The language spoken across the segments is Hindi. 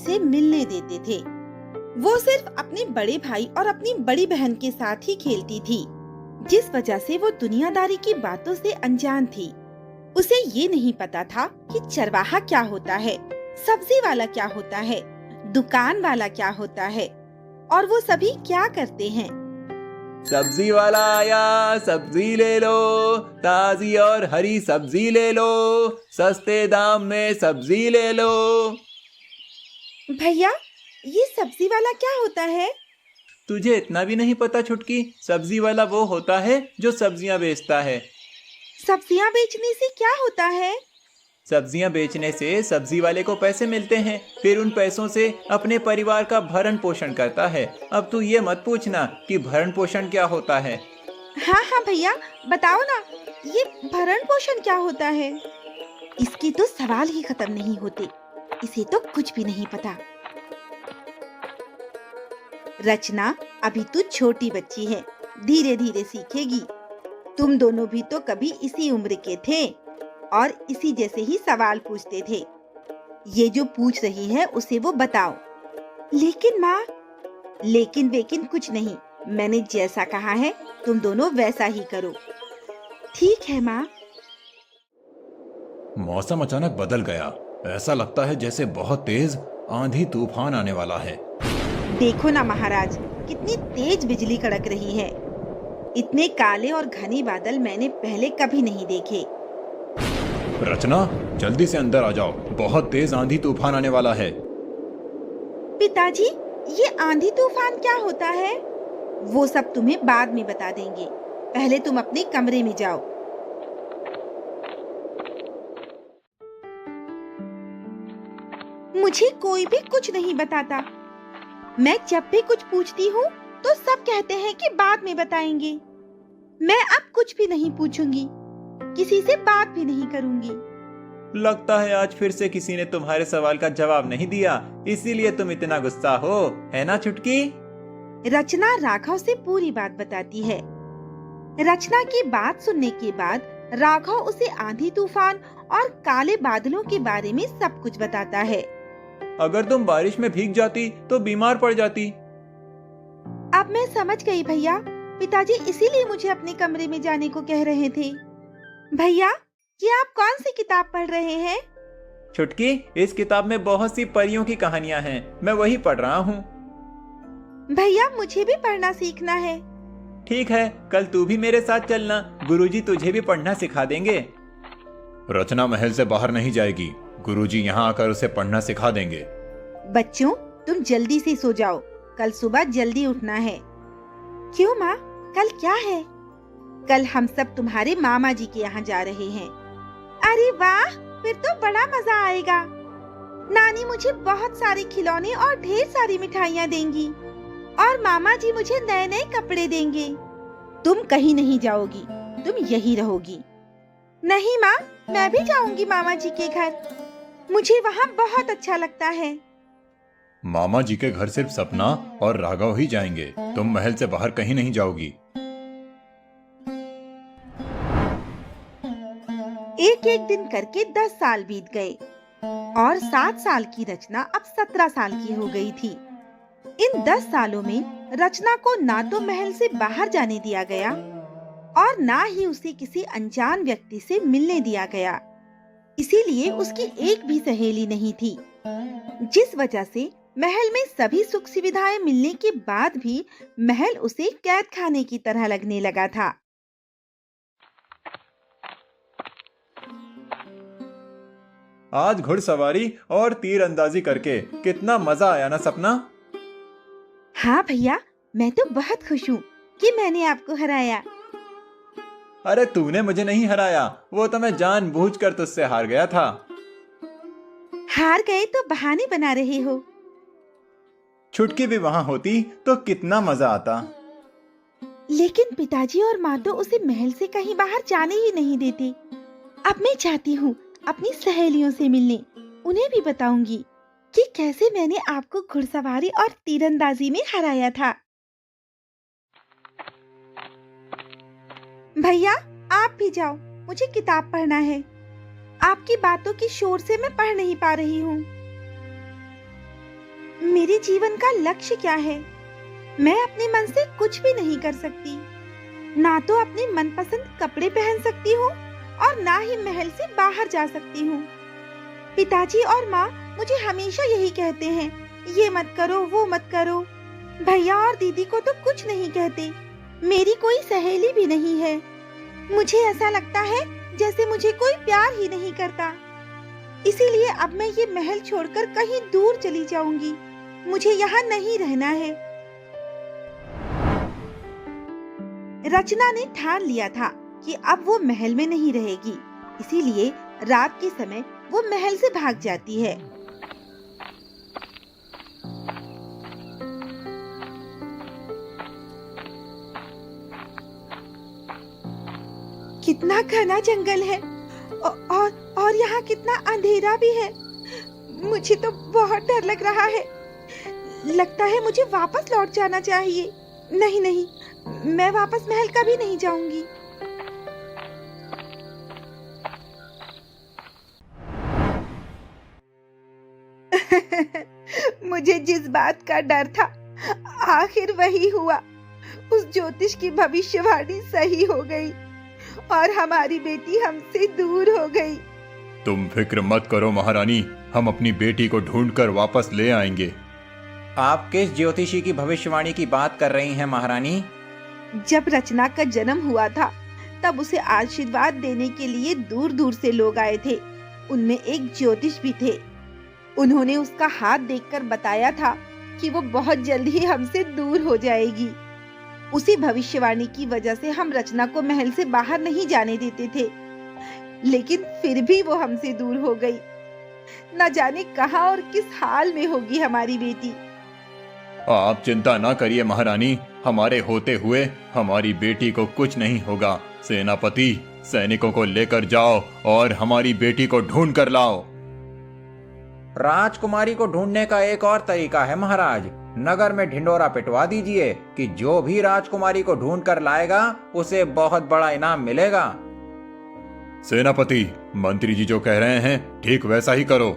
से मिलने देते थे। वो सिर्फ अपने बड़े भाई और अपनी बड़ी बहन के साथ ही खेलती थी, जिस वजह से वो दुनियादारी की बातों से अनजान थी। उसे ये नहीं पता था कि चरवाहा क्या होता है, सब्जी वाला क्या होता है, दुकान वाला क्या होता है और वो सभी क्या करते हैं। सब्जी वाला आया, सब्जी ले लो, ताजी और हरी सब्जी ले लो, सस्ते दाम में सब्जी ले लो। भैया, ये सब्जी वाला क्या होता है? तुझे इतना भी नहीं पता छुटकी? सब्जी वाला वो होता है जो सब्जियां बेचता है। सब्जियां बेचने से क्या होता है? सब्जियां बेचने से सब्जी वाले को पैसे मिलते हैं, फिर उन पैसों से अपने परिवार का भरण पोषण करता है। अब तू ये मत पूछना कि भरण पोषण क्या होता है। हाँ हाँ भैया, बताओ ना, ये भरण पोषण क्या होता है? इसके तो सवाल ही खत्म नहीं होते। इसे तो कुछ भी नहीं पता। रचना, अभी तू छोटी बच्ची है, धीरे धीरे सीखेगी। तुम दोनों भी तो कभी इसी उम्र के थे और इसी जैसे ही सवाल पूछते थे। ये जो पूछ रही है उसे वो बताओ। लेकिन माँ, लेकिन वेकिन कुछ नहीं। मैंने जैसा कहा है तुम दोनों वैसा ही करो। ठीक है माँ। मौसम अचानक बदल गया। ऐसा लगता है जैसे बहुत तेज आंधी तूफान आने वाला है। देखो ना महाराज, कितनी तेज बिजली कड़क रही है। इतने काले और घने बादल मैंने पहले कभी नहीं देखे। रचना, जल्दी से अंदर आ जाओ, बहुत तेज आंधी तूफान आने वाला है। पिताजी, ये आंधी तूफान क्या होता है? वो सब तुम्हें बाद में बता देंगे। पहले तुम अपने कमरे में जाओ। मुझे कोई भी कुछ नहीं बताता। मैं जब भी कुछ पूछती हूँ तो सब कहते हैं कि बाद में बताएंगे। मैं अब कुछ भी नहीं पूछूंगी, किसी से बात भी नहीं करूंगी। लगता है आज फिर से किसी ने तुम्हारे सवाल का जवाब नहीं दिया, इसीलिए तुम इतना गुस्सा हो, है ना छुटकी? रचना राघव से पूरी बात बताती है। रचना की बात सुनने के बाद राघव उसे आंधी तूफान और काले बादलों के बारे में सब कुछ बताता है। अगर तुम बारिश में भीग जाती तो बीमार पड़ जाती। अब मैं समझ गई भैया। पिताजी इसीलिए मुझे अपने कमरे में जाने को कह रहे थे। भैया, ये आप कौन सी किताब पढ़ रहे हैं? छुटकी, इस किताब में बहुत सी परियों की कहानियां हैं, मैं वही पढ़ रहा हूँ। भैया, मुझे भी पढ़ना सीखना है। ठीक है, कल तू भी मेरे साथ चलना, गुरुजी तुझे भी पढ़ना सिखा देंगे। रचना महल से बाहर नहीं जाएगी, गुरुजी यहाँ आकर उसे पढ़ना सिखा देंगे। बच्चों, तुम जल्दी से सो जाओ, कल सुबह जल्दी उठना है। क्यों माँ, कल क्या है? कल हम सब तुम्हारे मामा जी के यहाँ जा रहे हैं। अरे वाह, फिर तो बड़ा मजा आएगा। नानी मुझे बहुत सारे खिलौने और ढेर सारी मिठाइयाँ देंगी और मामा जी मुझे नए नए कपड़े देंगे। तुम कहीं नहीं जाओगी, तुम यही रहोगी। नहीं माँ, मैं भी जाऊंगी मामा जी के घर। मुझे वहाँ बहुत अच्छा लगता है। मामा जी के घर सिर्फ सपना और राघव ही जाएंगे, तुम महल से बाहर कहीं नहीं जाओगी। एक एक दिन करके 10 साल बीत गए और 7 साल की रचना अब 17 साल की हो गई थी। इन 10 सालों में रचना को ना तो महल से बाहर जाने दिया गया और ना ही उसे किसी अनजान व्यक्ति से मिलने दिया गया। इसीलिए उसकी एक भी सहेली नहीं थी, जिस वजह से महल में सभी सुख सुविधाएं मिलने के बाद भी महल उसे कैद खाने की तरह लगने लगा था। आज घुड़सवारी और तीरंदाजी करके कितना मजा आया ना सपना? हाँ भैया, मैं तो बहुत खुश हूँ कि मैंने आपको हराया। अरे तूने मुझे नहीं हराया, वो तो मैं जानबूझकर तुझसे हार गया था। हार गए तो बहाने बना रहे हो। छुटकी भी वहां होती तो कितना मजा आता। लेकिन पिताजी और माँ तो उसे महल से कहीं बाहर जाने ही नहीं देते। अब मैं चाहती हूँ अपनी सहेलियों से मिलने। उन्हें भी बताऊंगी कि कैसे मैंने आपको घुड़सवारी और तीरंदाजी में हराया था। भैया, आप भी जाओ, मुझे किताब पढ़ना है। आपकी बातों की शोर से मैं पढ़ नहीं पा रही हूँ। मेरे जीवन का लक्ष्य क्या है? मैं अपने मन से कुछ भी नहीं कर सकती। ना तो अपने मनपसंद कपड़े पहन सकती हूँ और ना ही महल से बाहर जा सकती हूँ। पिताजी और माँ मुझे हमेशा यही कहते हैं, ये मत करो, वो मत करो। भैया और दीदी को तो कुछ नहीं कहते। मेरी कोई सहेली भी नहीं है। मुझे ऐसा लगता है जैसे मुझे कोई प्यार ही नहीं करता। इसीलिए अब मैं ये महल छोड़कर कहीं दूर चली जाऊंगी। मुझे यहाँ नहीं रहना है। रचना ने ठान लिया था कि अब वो महल में नहीं रहेगी। इसीलिए रात के समय वो महल से भाग जाती है। कितना घना जंगल है और यहाँ कितना अंधेरा भी है। मुझे तो बहुत डर लग रहा है। लगता है मुझे वापस लौट जाना चाहिए। नहीं नहीं, मैं वापस महल कभी नहीं जाऊंगी। मुझे जिस बात का डर था, आखिर वही हुआ। उस ज्योतिष की भविष्यवाणी सही हो गई और हमारी बेटी हमसे दूर हो गई। तुम फिक्र मत करो महारानी, हम अपनी बेटी को ढूंढकर वापस ले आएंगे। आप किस ज्योतिषी की भविष्यवाणी की बात कर रही हैं महारानी? जब रचना का जन्म हुआ था तब उसे आशीर्वाद देने के लिए दूर दूर से लोग आए थे। उनमें एक ज्योतिष भी थे। उन्होंने उसका हाथ देखकर बताया था कि वो बहुत जल्द ही हमसे दूर हो जाएगी। उसी भविष्यवाणी की वजह से हम रचना को महल से बाहर नहीं जाने देते थे, लेकिन फिर भी वो हमसे दूर हो गई। न जाने कहां और किस हाल में होगी हमारी बेटी। आप चिंता ना करिए महारानी, हमारे होते हुए हमारी बेटी को कुछ नहीं होगा। सेनापति, सैनिकों को लेकर जाओ और हमारी बेटी को ढूंढ कर लाओ। राजकुमारी को ढूंढने का एक और तरीका है महाराज। नगर में ढिंडोरा पिटवा दीजिए कि जो भी राजकुमारी को ढूंढ कर लाएगा उसे बहुत बड़ा इनाम मिलेगा। सेनापति, मंत्री जी जो कह रहे हैं ठीक वैसा ही करो।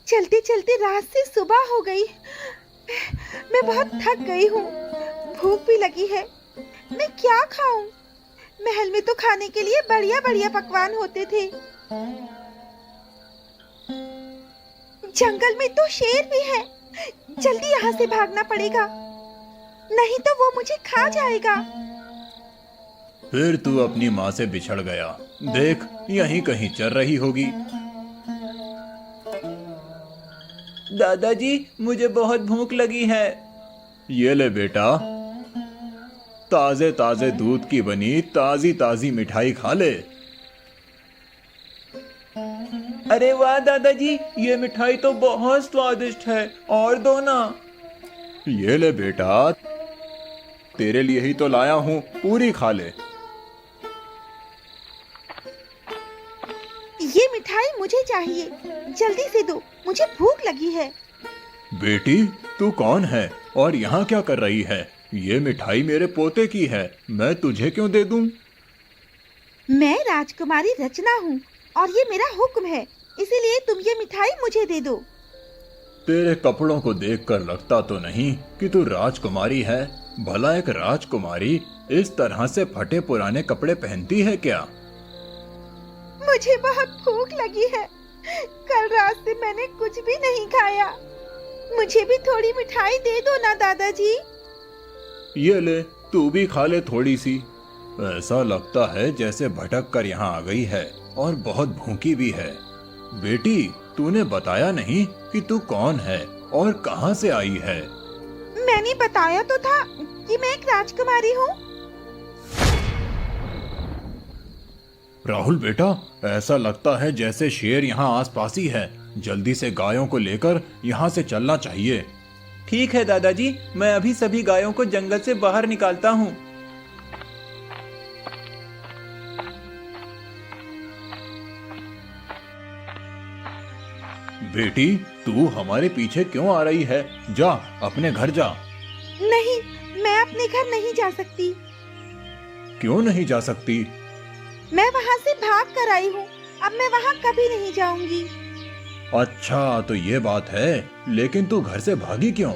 चलते चलते रात से सुबह हो गई। मैं बहुत थक गई हूँ। भूख भी लगी है। मैं क्या खाऊं? महल में तो खाने के लिए बढ़िया बढ़िया पकवान होते थे। जंगल में तो शेर भी है। जल्दी यहाँ से भागना पड़ेगा, नहीं तो वो मुझे खा जाएगा। फिर तू अपनी माँ से बिछड़ गया। देख, यहीं कहीं चल रही होगी। दादाजी, मुझे बहुत भूख लगी है। ये ले बेटा, ताजे ताजे दूध की बनी ताजी ताजी मिठाई खा ले। अरे वाह दादाजी, ये मिठाई तो बहुत स्वादिष्ट है, और दो ना। ये ले बेटा, तेरे लिए ही तो लाया हूँ, पूरी खा ले। ये मिठाई मुझे चाहिए, जल्दी से दो, मुझे भूख लगी है। बेटी, तू कौन है और यहाँ क्या कर रही है? ये मिठाई मेरे पोते की है, मैं तुझे क्यों दे दूं? मैं राजकुमारी रचना हूँ और ये मेरा हुक्म है, इसीलिए तुम ये मिठाई मुझे दे दो। तेरे कपड़ों को देखकर लगता तो नहीं कि तू राजकुमारी है। भला एक राजकुमारी इस तरह से फटे पुराने कपड़े पहनती है क्या? मुझे बहुत भूख लगी है। कल रात से मैंने कुछ भी नहीं खाया। मुझे भी थोड़ी मिठाई दे दो ना दादाजी। ये ले, तू भी खा ले थोड़ी सी। ऐसा लगता है जैसे भटक कर यहाँ आ गई है और बहुत भूखी भी है। बेटी, तूने बताया नहीं कि तू कौन है और कहाँ से आई है? मैंने बताया तो था कि मैं एक राजकुमारी हूँ। राहुल बेटा, ऐसा लगता है जैसे शेर यहाँ आसपास ही है। जल्दी से गायों को लेकर यहाँ से चलना चाहिए। ठीक है दादाजी, मैं अभी सभी गायों को जंगल से बाहर निकालता हूँ। बेटी, तू हमारे पीछे क्यों आ रही है? जा, अपने घर जा। नहीं, मैं अपने घर नहीं जा सकती। क्यों नहीं जा सकती? मैं वहाँ से भाग कर आई हूँ। अब मैं वहाँ कभी नहीं जाऊंगी। अच्छा तो ये बात है, लेकिन तू घर से भागी क्यों?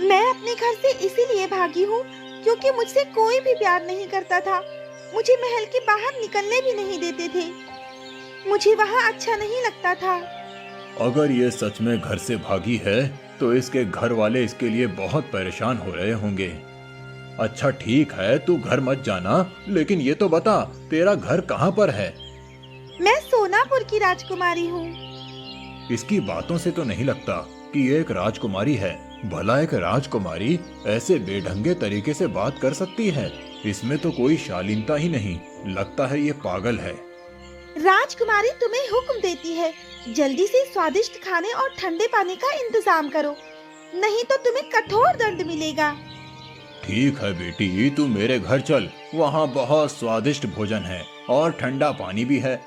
मैं अपने घर से इसीलिए भागी हूँ क्योंकि मुझसे कोई भी प्यार नहीं करता था। मुझे महल के बाहर निकलने भी नहीं देते थे। मुझे वहाँ अच्छा नहीं लगता था। अगर ये सच में घर से भागी है तो इसके घर वाले इसके लिए बहुत परेशान हो रहे होंगे। अच्छा ठीक है, तू घर मत जाना, लेकिन ये तो बता तेरा घर कहाँ पर है? मैं सोनापुर की राजकुमारी हूँ। इसकी बातों से तो नहीं लगता कि ये एक राजकुमारी है। भला एक राजकुमारी ऐसे बेढंगे तरीके से बात कर सकती है? इसमें तो कोई शालीनता ही नहीं। लगता है ये पागल है। राजकुमारी तुम्हें हुक्म देती है, जल्दी से स्वादिष्ट खाने और ठंडे पानी का इंतजाम करो, नहीं तो तुम्हें कठोर दंड मिलेगा। ठीक है बेटी, तू मेरे घर चल, वहाँ बहुत स्वादिष्ट भोजन है और ठंडा पानी भी है।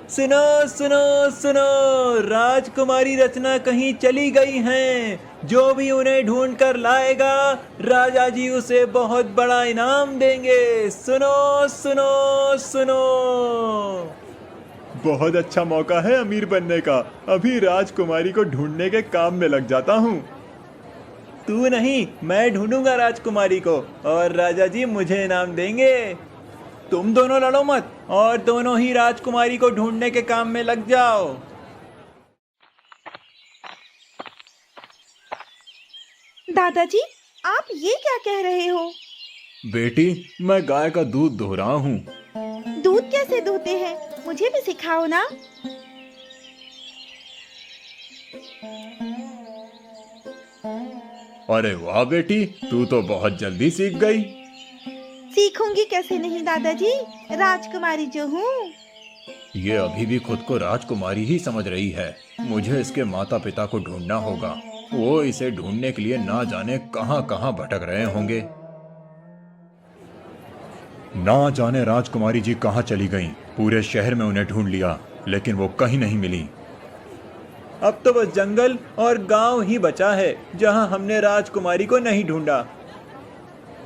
सुनो सुनो सुनो, राजकुमारी रचना कहीं चली गई हैं। जो भी उन्हें ढूंढ कर लाएगा, राजा जी उसे बहुत बड़ा इनाम देंगे। सुनो सुनो सुनो। बहुत अच्छा मौका है अमीर बनने का। अभी राजकुमारी को ढूंढने के काम में लग जाता हूँ। तू नहीं, मैं ढूंढूंगा राजकुमारी को और राजा जी मुझे इनाम देंगे। तुम दोनों लड़ो मत और दोनों ही राजकुमारी को ढूंढने के काम में लग जाओ। दादाजी, आप ये क्या कह रहे हो? बेटी, मैं गाय का दूध दो रहा हूँ। दूध कैसे दूहते हैं? मुझे भी सिखाओ ना। अरे वाह बेटी, तू तो बहुत जल्दी सीख गई। सीखूंगी कैसे नहीं दादाजी, राजकुमारी जो हूँ। ये अभी भी खुद को राजकुमारी ही समझ रही है। मुझे इसके माता पिता को ढूंढना होगा। वो इसे ढूंढने के लिए ना जाने कहां कहां भटक रहे होंगे। ना जाने राजकुमारी जी कहां चली गईं। पूरे शहर में उन्हें ढूंढ लिया, लेकिन वो कहीं नहीं मिली। अब तो बस जंगल और गांव ही बचा है जहां हमने राजकुमारी को नहीं ढूंढा।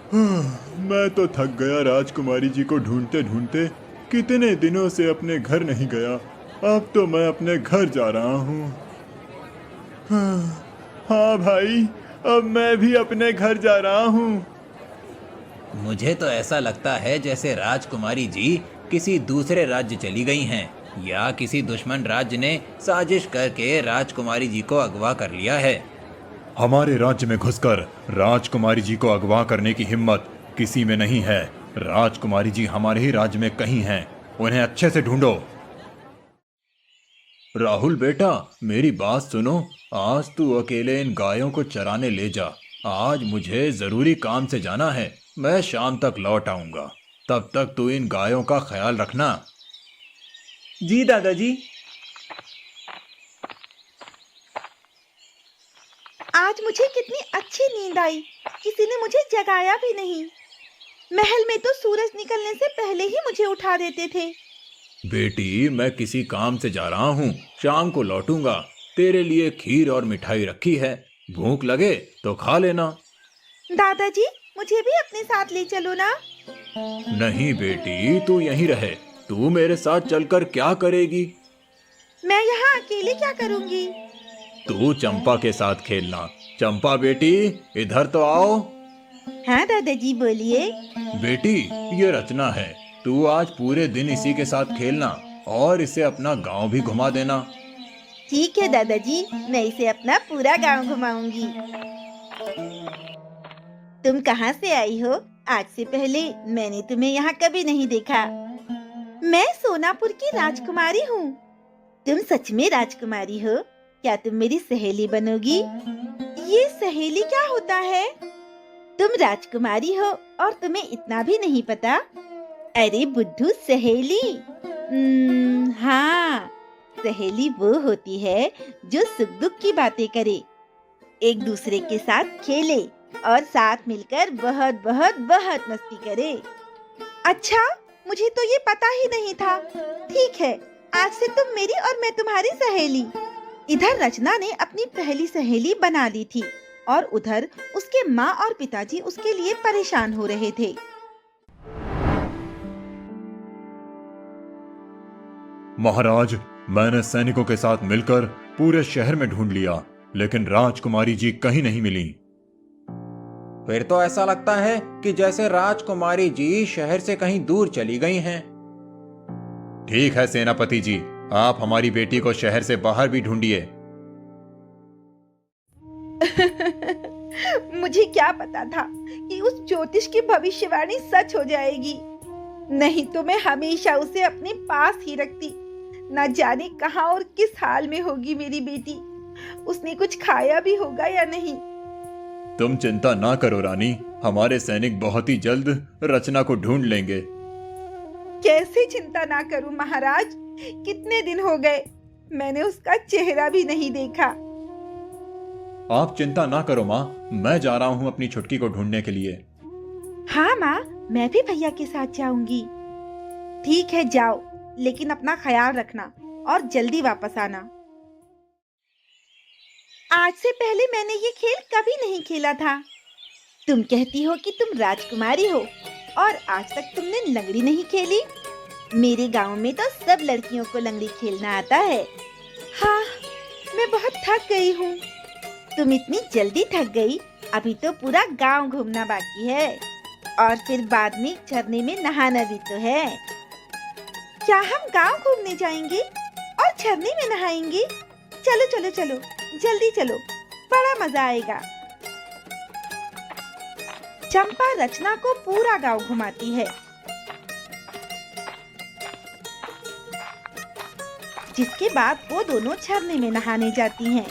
मैं तो थक गया राजकुमारी जी को ढूंढते ढूंढते। कितने दिनों से अपने घर नहीं गया। अब तो मैं अपने घर जा रहा हूँ। हाँ भाई, अब मैं भी अपने घर जा रहा हूँ। मुझे तो ऐसा लगता है जैसे राजकुमारी जी किसी दूसरे राज्य चली गई हैं, या किसी दुश्मन राज्य ने साजिश करके राजकुमारी जी को अगवा कर लिया है। हमारे राज्य में घुसकर राजकुमारी जी को अगवा करने की हिम्मत किसी में नहीं है। राजकुमारी जी हमारे ही राज्य में कहीं हैं। उन्हें अच्छे से ढूंढो। राहुल बेटा, मेरी बात सुनो। आज तू अकेले इन गायों को चराने ले जा। आज मुझे जरूरी काम से जाना है। मैं शाम तक लौट आऊंगा। तब तक तू इन गायों का ख्याल रखना। जी दादाजी। आज मुझे कितनी अच्छी नींद आई, किसी ने मुझे जगाया भी नहीं। महल में तो सूरज निकलने से पहले ही मुझे उठा देते थे। बेटी, मैं किसी काम से जा रहा हूँ। शाम को लौटूंगा। तेरे लिए खीर और मिठाई रखी है। भूख लगे तो खा लेना। दादाजी, मुझे भी अपने साथ ले चलो ना। नहीं बेटी, तू यहीं रहे। तू मेरे साथ चलकर क्या करेगी? मैं यहाँ अकेले क्या करूँगी? तू चंपा के साथ खेलना। चंपा बेटी, इधर तो आओ। हाँ दादाजी, बोलिए। बेटी, ये रचना है। तू आज पूरे दिन इसी के साथ खेलना और इसे अपना गांव भी घुमा देना। ठीक है दादाजी, मैं इसे अपना पूरा गांव घुमाऊंगी। तुम कहाँ से आई हो? आज से पहले मैंने तुम्हें यहाँ कभी नहीं देखा। मैं सोनापुर की राजकुमारी हूँ। तुम सच में राजकुमारी हो? क्या तुम मेरी सहेली बनोगी? ये सहेली क्या होता है? तुम राजकुमारी हो और तुम्हें इतना भी नहीं पता? अरे बुद्धू, सहेली। हाँ, सहेली वो होती है जो सुख दुख की बातें करे, एक दूसरे के साथ खेले और साथ मिलकर बहुत बहुत बहुत मस्ती करे। अच्छा, मुझे तो ये पता ही नहीं था। ठीक है, आज से तुम मेरी और मैं तुम्हारी सहेली। इधर रचना ने अपनी पहली सहेली बना ली थी। और उधर उसके माँ और पिताजी उसके लिए परेशान हो रहे थे। महाराज, मैंने सैनिकों के साथ मिलकर पूरे शहर में ढूंढ लिया, लेकिन राजकुमारी जी कहीं नहीं मिली। फिर तो ऐसा लगता है कि जैसे राजकुमारी जी शहर से कहीं दूर चली गई हैं। ठीक है सेनापति जी, आप हमारी बेटी को शहर से बाहर भी ढूंढिए। मुझे क्या पता था कि उस ज्योतिष की भविष्यवाणी सच हो जाएगी। नहीं तो मैं हमेशा उसे अपने पास ही रखती। न जाने कहाँ और किस हाल में होगी मेरी बेटी। उसने कुछ खाया भी होगा या नहीं। तुम चिंता ना करो रानी, हमारे सैनिक बहुत ही जल्द रचना को ढूंढ लेंगे। कैसे चिंता ना करूं महाराज, कितने दिन हो गए मैंने उसका चेहरा भी नहीं देखा। आप चिंता ना करो माँ, मैं जा रहा हूँ अपनी छुटकी को ढूंढने के लिए। हाँ माँ, मैं भी भैया के साथ जाऊंगी। ठीक है जाओ, लेकिन अपना ख्याल रखना और जल्दी वापस आना। आज से पहले मैंने ये खेल कभी नहीं खेला था। तुम कहती हो कि तुम राजकुमारी हो और आज तक तुमने लंगड़ी नहीं खेली। मेरे गांव में तो सब लड़कियों को लंगड़ी खेलना आता है। हाँ, मैं बहुत थक गई हूँ। तुम इतनी जल्दी थक गई, अभी तो पूरा गांव घूमना बाकी है और फिर बाद में झरने में नहाना भी तो है। क्या हम गांव घूमने जाएंगे और झरने में नहाएंगे? चलो चलो चलो, जल्दी चलो, बड़ा मजा आएगा। चंपा रचना को पूरा गांव घुमाती है, जिसके बाद वो दोनों झरने में नहाने जाती हैं।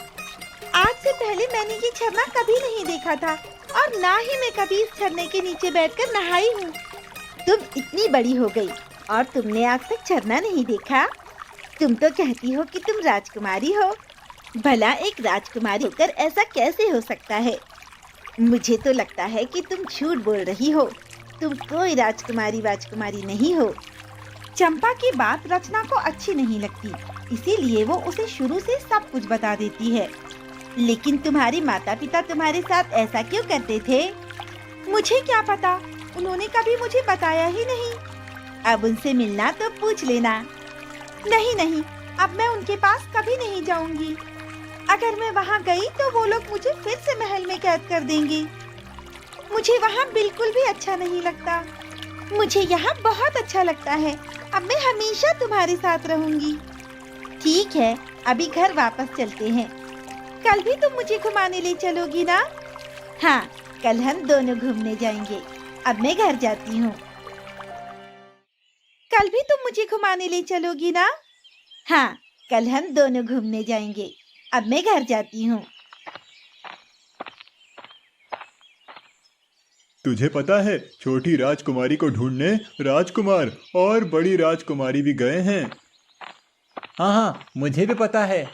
आज से पहले मैंने ये झरना कभी नहीं देखा था और ना ही मैं कभी इस झरने के नीचे बैठकर नहाई हूँ। तुम इतनी बड़ी हो गई और तुमने आज तक झरना नहीं देखा? तुम तो कहती हो कि तुम राजकुमारी हो। भला एक राजकुमारी होकर ऐसा कैसे हो सकता है? मुझे तो लगता है कि तुम झूठ बोल रही हो। तुम कोई राजकुमारी नहीं हो। चंपा की बात रचना को अच्छी नहीं लगती, इसीलिए वो उसे शुरू से सब कुछ बता देती है। लेकिन तुम्हारे माता पिता तुम्हारे साथ ऐसा क्यों करते थे? मुझे क्या पता, उन्होंने कभी मुझे बताया ही नहीं। अब उनसे मिलना तो पूछ लेना। नहीं नहीं, अब मैं उनके पास कभी नहीं जाऊंगी। अगर मैं वहाँ गई तो वो लोग मुझे फिर से महल में कैद कर देंगे। मुझे वहाँ बिल्कुल भी अच्छा नहीं लगता। मुझे यहाँ बहुत अच्छा लगता है। अब मैं हमेशा तुम्हारे साथ रहूंगी। ठीक है, अभी घर वापस चलते हैं। कल भी तुम मुझे घुमाने ले चलोगी ना? हाँ, कल हम दोनों घूमने जाएंगे। अब मैं घर जाती हूँ। कल भी तुम मुझे घुमाने ले चलोगी ना? हाँ, कल हम दोनों घूमने जाएंगे। अब मैं घर जाती हूँ। तुझे पता है, छोटी राजकुमारी को ढूंढने राजकुमार और बड़ी राजकुमारी भी गए हैं। हाँ हाँ, मुझे भी पता है।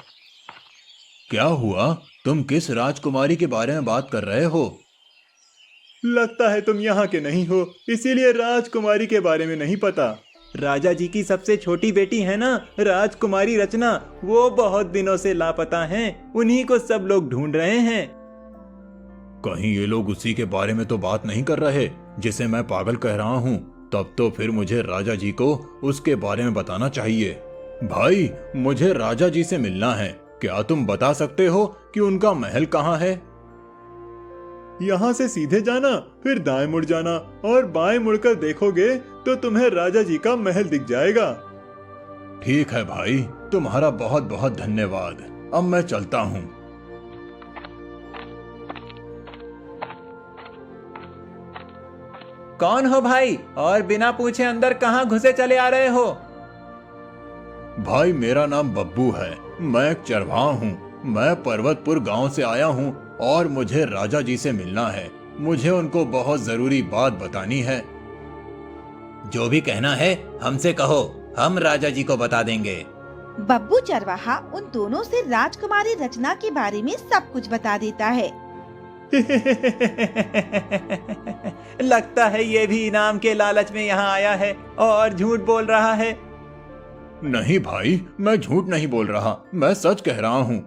क्या हुआ? तुम किस राजकुमारी के बारे में बात कर रहे हो? लगता है तुम यहाँ के नहीं हो, इसीलिए राजकुमारी के बारे में नहीं पता। राजा जी की सबसे छोटी बेटी है ना, राजकुमारी रचना, वो बहुत दिनों से लापता हैं। उन्हीं को सब लोग ढूंढ रहे हैं। कहीं ये लोग उसी के बारे में तो बात नहीं कर रहे जिसे मैं पागल कह रहा हूँ? तब तो फिर मुझे राजा जी को उसके बारे में बताना चाहिए। भाई, मुझे राजा जी से मिलना है। क्या तुम बता सकते हो कि उनका महल कहाँ है? यहाँ से सीधे जाना, फिर दाएं मुड़ जाना और बाएं मुड़कर देखोगे तो तुम्हें राजा जी का महल दिख जाएगा। ठीक है भाई, तुम्हारा बहुत बहुत धन्यवाद। अब मैं चलता हूँ। कौन हो भाई, और बिना पूछे अंदर कहाँ घुसे चले आ रहे हो? भाई, मेरा नाम बब्बू है। मैं एक चरवाहा हूँ। मैं पर्वतपुर गांव से आया हूँ और मुझे राजा जी से मिलना है। मुझे उनको बहुत जरूरी बात बतानी है। जो भी कहना है हमसे कहो, हम राजा जी को बता देंगे। बब्बू चरवाहा उन दोनों से राजकुमारी रचना के बारे में सब कुछ बता देता है। लगता है ये भी इनाम के लालच में यहाँ आया है और झूठ बोल रहा है। नहीं भाई, मैं झूठ नहीं बोल रहा, मैं सच कह रहा हूँ।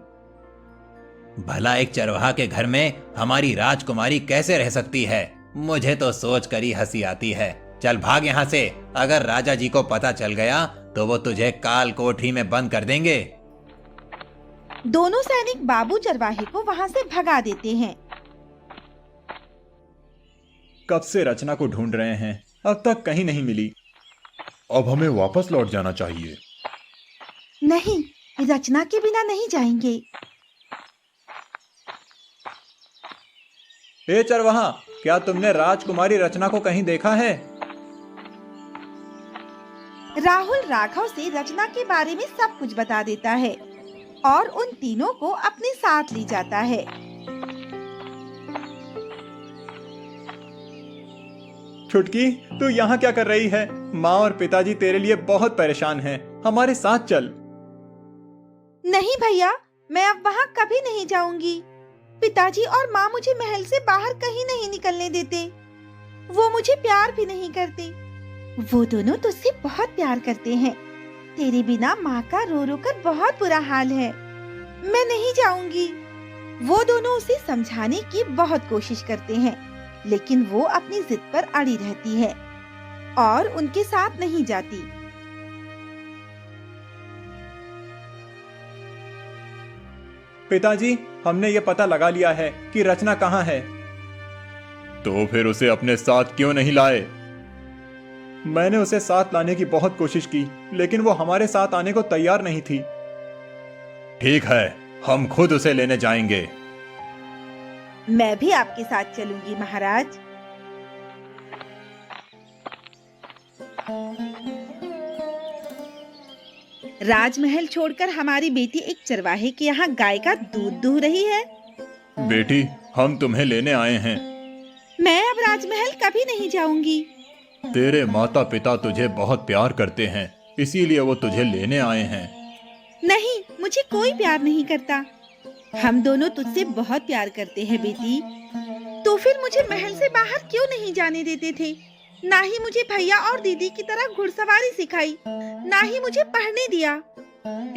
भला एक चरवाहा के घर में हमारी राजकुमारी कैसे रह सकती है? मुझे तो सोच कर ही हंसी आती है। चल भाग यहाँ से, अगर राजा जी को पता चल गया तो वो तुझे काल कोठरी में बंद कर देंगे। दोनों सैनिक बाबू चरवाहे को वहां से भगा देते हैं। कब से रचना को ढूंढ रहे हैं, अब तक कहीं नहीं मिली। अब हमें वापस लौट जाना चाहिए। नहीं, रचना के बिना नहीं जाएंगे। ए चरवाहा, क्या तुमने राजकुमारी रचना को कहीं देखा है? राहुल राघव से रचना के बारे में सब कुछ बता देता है और उन तीनों को अपने साथ ले जाता है। छुटकी, तू यहाँ क्या कर रही है? माँ और पिताजी तेरे लिए बहुत परेशान हैं। हमारे साथ चल। नहीं भैया, मैं अब वहाँ कभी नहीं जाऊंगी। पिताजी और माँ मुझे महल से बाहर कहीं नहीं निकलने देते। वो मुझे प्यार भी नहीं करते। वो दोनों तुझसे बहुत प्यार करते हैं। तेरे बिना माँ का रो रो कर बहुत बुरा हाल है। मैं नहीं जाऊंगी। वो दोनों उसे समझाने की बहुत कोशिश करते हैं, लेकिन वो अपनी जिद पर अड़ी रहती है और उनके साथ नहीं जाती। पिताजी, हमने ये पता लगा लिया है कि रचना कहाँ है। तो फिर उसे अपने साथ क्यों नहीं लाए? मैंने उसे साथ लाने की बहुत कोशिश की, लेकिन वो हमारे साथ आने को तैयार नहीं थी। ठीक है, हम खुद उसे लेने जाएंगे। मैं भी आपके साथ चलूंगी महाराज। राजमहल छोड़कर हमारी बेटी एक चरवाहे के यहाँ गाय का दूध दूह रही है। बेटी, हम तुम्हें लेने आए हैं। मैं अब राजमहल कभी नहीं जाऊंगी। तेरे माता पिता तुझे बहुत प्यार करते हैं, इसीलिए वो तुझे लेने आए हैं। नहीं, मुझे कोई प्यार नहीं करता। हम दोनों तुझसे बहुत प्यार करते हैं बेटी। तो फिर मुझे महल से बाहर क्यों नहीं जाने देते थे? ना ही मुझे भैया और दीदी की तरह घुड़सवारी सिखाई, ना ही मुझे पढ़ने दिया।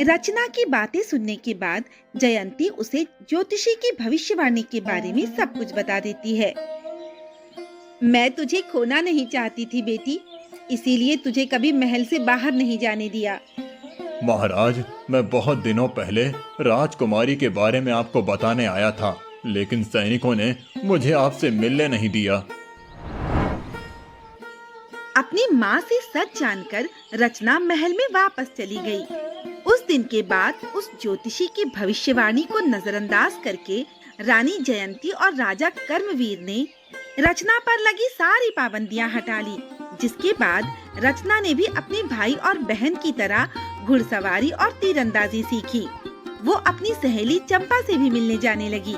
रचना की बातें सुनने के बाद जयंती उसे ज्योतिषी की भविष्यवाणी के बारे में सब कुछ बता देती है। मैं तुझे खोना नहीं चाहती थी बेटी, इसीलिए तुझे कभी महल से बाहर नहीं जाने दिया। महाराज, मैं बहुत दिनों पहले राजकुमारी के बारे में आपको बताने आया था, लेकिन सैनिकों ने मुझे आपसे मिलने नहीं दिया। अपनी माँ से सच जानकर रचना महल में वापस चली गई। उस दिन के बाद उस ज्योतिषी की भविष्यवाणी को नजरअंदाज करके रानी जयंती और राजा कर्मवीर ने रचना पर लगी सारी पाबंदियां हटा ली, जिसके बाद रचना ने भी अपने भाई और बहन की तरह घुड़सवारी और तीरंदाजी सीखी। वो अपनी सहेली चंपा से भी मिलने जाने लगी।